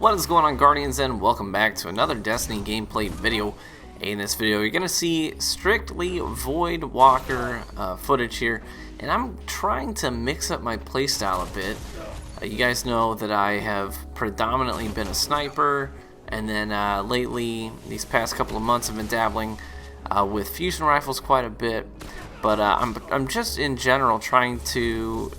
What is going on, Guardians, and welcome back to another Destiny gameplay video. In this video you're going to see strictly Voidwalker footage here, and I'm trying to mix up my playstyle a bit. You guys know that I have predominantly been a sniper, and then lately, these past couple of months, I've been dabbling with fusion rifles quite a bit, but I'm just in general trying to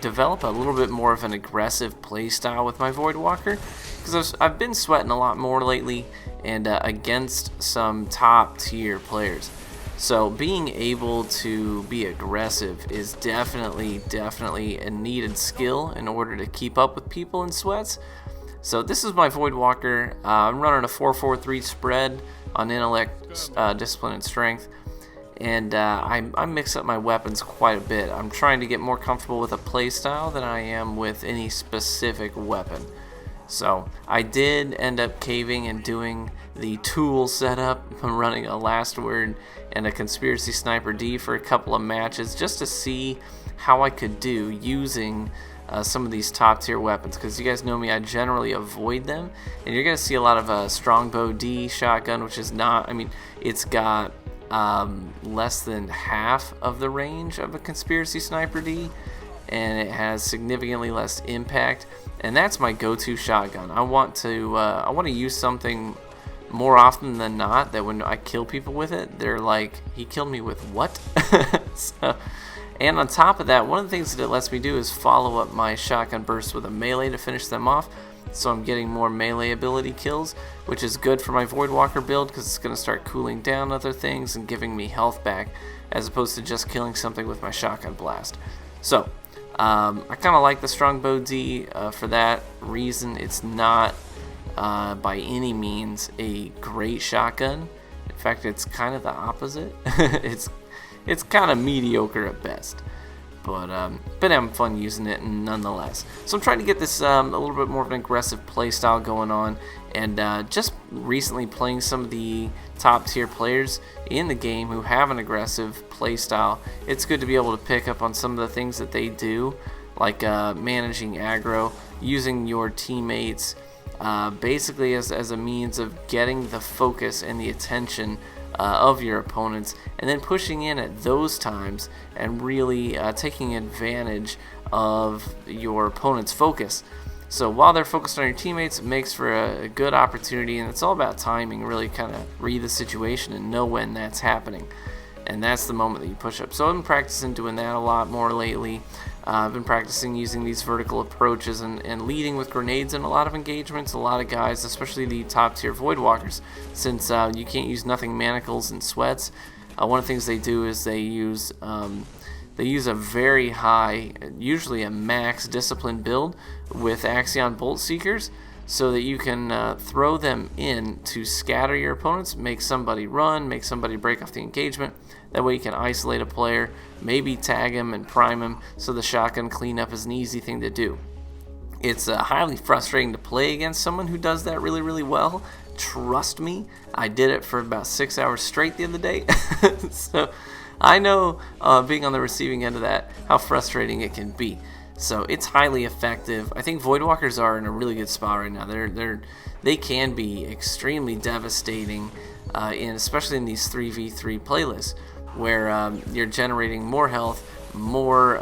develop a little bit more of an aggressive playstyle with my Voidwalker, because I've been sweating a lot more lately and against some top tier players. So being able to be aggressive is definitely a needed skill in order to keep up with people in sweats. So this is my Voidwalker. I'm running a 4-4-3 spread on intellect, discipline, and strength. And I mix up my weapons quite a bit. I'm trying to get more comfortable with a playstyle than I am with any specific weapon. So I did end up caving and doing the tool setup. I'm running a Last Word and a Conspiracy Sniper D for a couple of matches just to see how I could do using some of these top tier weapons, because you guys know me, I generally avoid them. And you're going to see a lot of Strongbow D shotgun, which is not, I mean, it's got less than half of the range of a Conspiracy Sniper D, and it has significantly less impact, and that's my go-to shotgun. I want to use something more often than not that when I kill people with it, they're like, he killed me with what? And on top of that, one of the things that it lets me do is follow up my shotgun bursts with a melee to finish them off. So I'm getting more melee ability kills, which is good for my Voidwalker build because it's going to start cooling down other things and giving me health back, as opposed to just killing something with my shotgun blast. So I kind of like the Strongbow D for that reason. It's not by any means a great shotgun. In fact, it's kind of the opposite. It's kind of mediocre at best. But I'm fun using it nonetheless. So I'm trying to get this a little bit more of an aggressive playstyle going on, and just recently playing some of the top tier players in the game who have an aggressive playstyle. It's good to be able to pick up on some of the things that they do, like managing aggro, using your teammates basically as a means of getting the focus and the attention of your opponents, and then pushing in at those times and really taking advantage of your opponent's focus. So while they're focused on your teammates, it makes for a good opportunity, and it's all about timing, really kind of read the situation and know when that's happening. And that's the moment that you push up. So I've been practicing doing that a lot more lately. I've been practicing using these vertical approaches and leading with grenades in a lot of engagements. A lot of guys, especially the top tier Voidwalkers, since you can't use nothing manacles and sweats, one of the things they do is they use a very high, usually a max discipline build with Axion Bolt Seekers, so that you can throw them in to scatter your opponents, make somebody run, make somebody break off the engagement. That way you can isolate a player, maybe tag him and prime him, so the shotgun cleanup is an easy thing to do. It's highly frustrating to play against someone who does that really well. Trust me, I did it for about 6 hours straight the other day. So I know, being on the receiving end of that, how frustrating it can be. So it's highly effective. I think Voidwalkers are in a really good spot right now. They can be extremely devastating, especially in these 3v3 playlists, where you're generating more health, more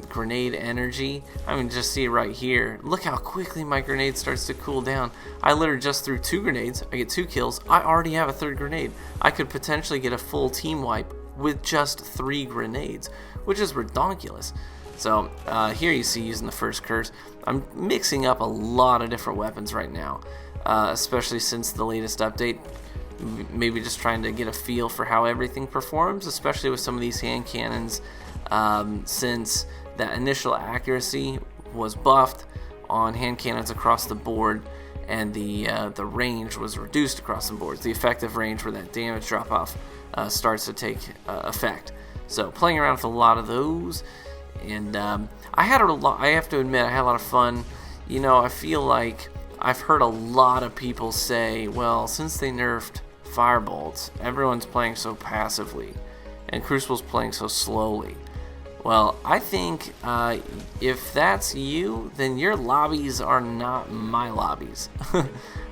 grenade energy. I mean, just see it right here. Look how quickly my grenade starts to cool down. I literally just threw 2 grenades. I get 2 kills. I already have a 3rd grenade. I could potentially get a full team wipe with just 3 grenades, which is redonkulous. So here you see using the first curse. I'm mixing up a lot of different weapons right now, especially since the latest update. Maybe just trying to get a feel for how everything performs, especially with some of these hand cannons, since that initial accuracy was buffed on hand cannons across the board, and the range was reduced across the board. The effective range where that damage drop off starts to take effect. So playing around with a lot of those. And I have to admit, I had a lot of fun. You know, I feel like I've heard a lot of people say, well, since they nerfed Firebolts, everyone's playing so passively, and Crucible's playing so slowly. Well, I think if that's you, then your lobbies are not my lobbies.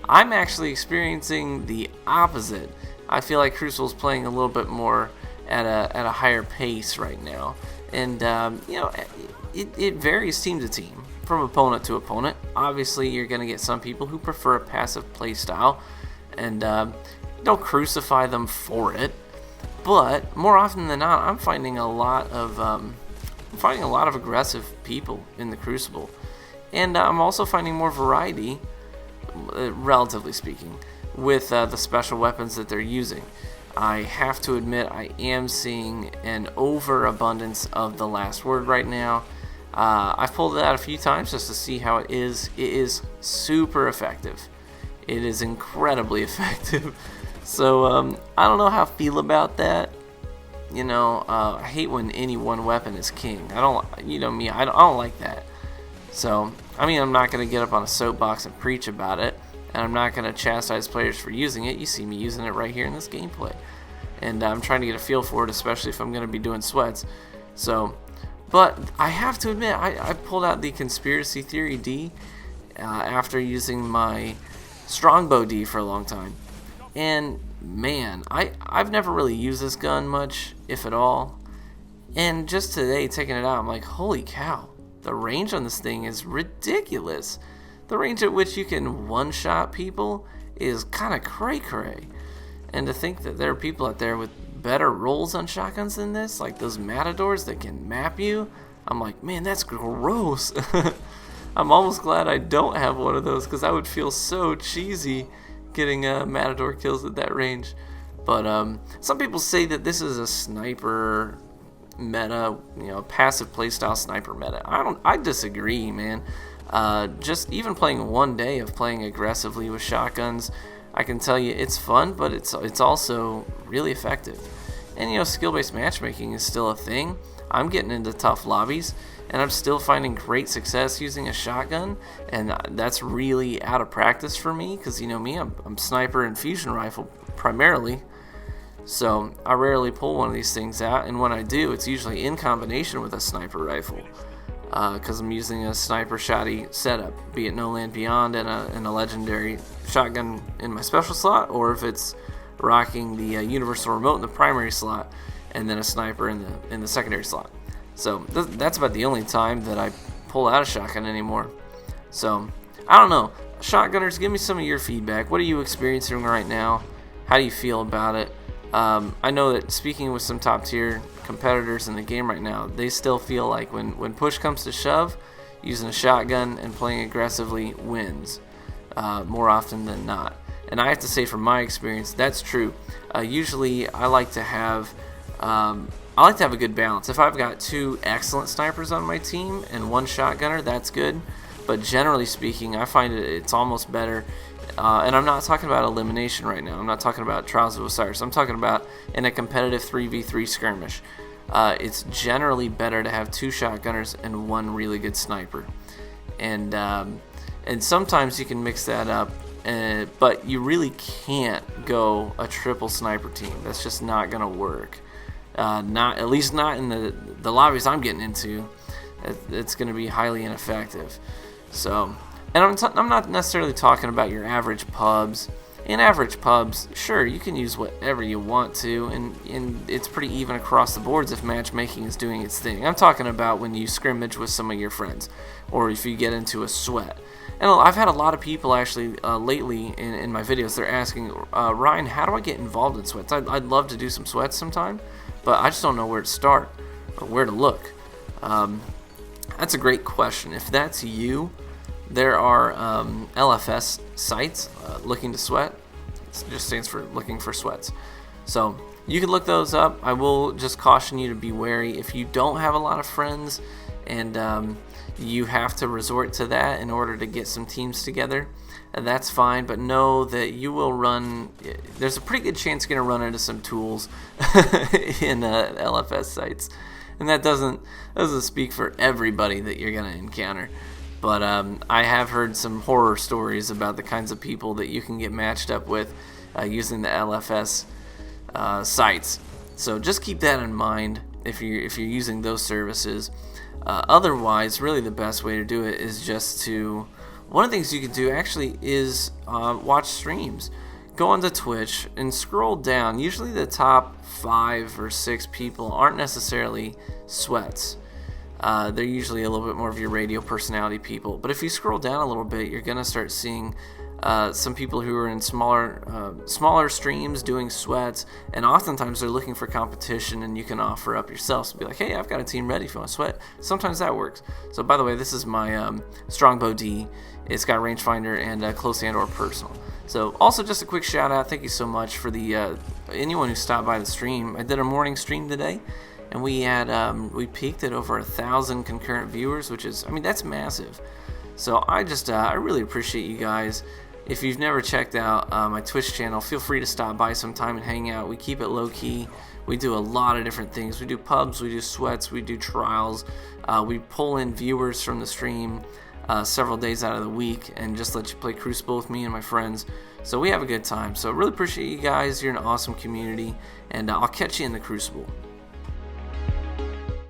I'm actually experiencing the opposite. I feel like Crucible's playing a little bit more at a higher pace right now, and it varies team to team, from opponent to opponent. Obviously, you're going to get some people who prefer a passive play style, and don't crucify them for it. But more often than not, I'm finding a lot of aggressive people in the Crucible, and I'm also finding more variety, relatively speaking, with the special weapons that they're using. I have to admit, I am seeing an overabundance of the last word right now. I've pulled it out a few times just to see how it is. It is super effective. It is incredibly effective. So I don't know how I feel about that. I hate when any one weapon is king. I don't like that. So I'm not gonna get up on a soapbox and preach about it, and I'm not gonna chastise players for using it. You see me using it right here in this gameplay, and I'm trying to get a feel for it, especially if I'm gonna be doing sweats. So, but I have to admit, I pulled out the Conspiracy Theory D after using my Strongbow D for a long time. And man, I've never really used this gun much, if at all. And just today, taking it out, I'm like, holy cow, the range on this thing is ridiculous. The range at which you can one-shot people is kind of cray-cray. And to think that there are people out there with better rolls on shotguns than this, like those Matadors that can map you, I'm like, man, that's gross. I'm almost glad I don't have one of those, because I would feel so cheesy getting Matador kills at that range. But some people say that this is a sniper meta, passive playstyle sniper meta. I disagree, man. Just even playing one day of playing aggressively with shotguns, I can tell you it's fun, but it's also really effective. And skill-based matchmaking is still a thing. I'm getting into tough lobbies, and I'm still finding great success using a shotgun, and that's really out of practice for me, because I'm sniper and fusion rifle primarily, so I rarely pull one of these things out, and when I do, it's usually in combination with a sniper rifle, because I'm using a sniper shotty setup, be it No Land Beyond and a legendary shotgun in my special slot, or if it's rocking the universal remote in the primary slot, and then a sniper in the secondary slot. So that's about the only time that I pull out a shotgun anymore. So I don't know. Shotgunners, give me some of your feedback. What are you experiencing right now? How do you feel about it? I know that speaking with some top tier competitors in the game right now, they still feel like when push comes to shove, using a shotgun and playing aggressively wins more often than not. And I have to say, from my experience, that's true. Usually I like to have a good balance. If I've got two excellent snipers on my team and one shotgunner, that's good. But generally speaking, I find it's almost better. And I'm not talking about elimination right now. I'm not talking about Trials of Osiris. I'm talking about in a competitive 3v3 skirmish. It's generally better to have two shotgunners and one really good sniper. And sometimes you can mix that up. But you really can't go a triple sniper team. That's just not going to work. At least not in the lobbies I'm getting into. It's going to be highly ineffective. So, and I'm not necessarily talking about your average pubs. In average pubs, sure, you can use whatever you want to, and it's pretty even across the boards if matchmaking is doing its thing. I'm talking about when you scrimmage with some of your friends, or if you get into a sweat. And I've had a lot of people actually lately in my videos, they're asking, Ryan, how do I get involved in sweats? I'd love to do some sweats sometime, but I just don't know where to start or where to look. That's a great question. If that's you, there are LFS sites looking to sweat. It just stands for looking for sweats. So you can look those up. I will just caution you to be wary. If you don't have a lot of friends and you have to resort to that in order to get some teams together, and that's fine, but know that you will run, there's a pretty good chance you're going to run into some tools in LFS sites, and that doesn't speak for everybody that you're going to encounter, but I have heard some horror stories about the kinds of people that you can get matched up with using the LFS sites, so just keep that in mind. if you're using those services. Otherwise, really the best way to do it is just to, one of the things you can do actually is watch streams. Go onto Twitch and scroll down. Usually the top 5 or 6 people aren't necessarily sweats. They're usually a little bit more of your radio personality people. But if you scroll down a little bit, you're gonna start seeing some people who are in smaller streams doing sweats, and oftentimes they're looking for competition, and you can offer up yourself. So be like, hey, I've got a team ready if you want to sweat. Sometimes that works. So by the way, this is my Strongbow D. It's got rangefinder and close and or personal. So also just a quick shout out. Thank you so much for the anyone who stopped by the stream. I did a morning stream today, and we had we peaked at over 1,000 concurrent viewers, which is, I mean, that's massive. So I really appreciate you guys. If you've never checked out my Twitch channel, feel free to stop by sometime and hang out. We keep it low key. We do a lot of different things. We do pubs, we do sweats, we do trials. We pull in viewers from the stream several days out of the week and just let you play Crucible with me and my friends. So we have a good time. So really appreciate you guys. You're an awesome community, and I'll catch you in the Crucible.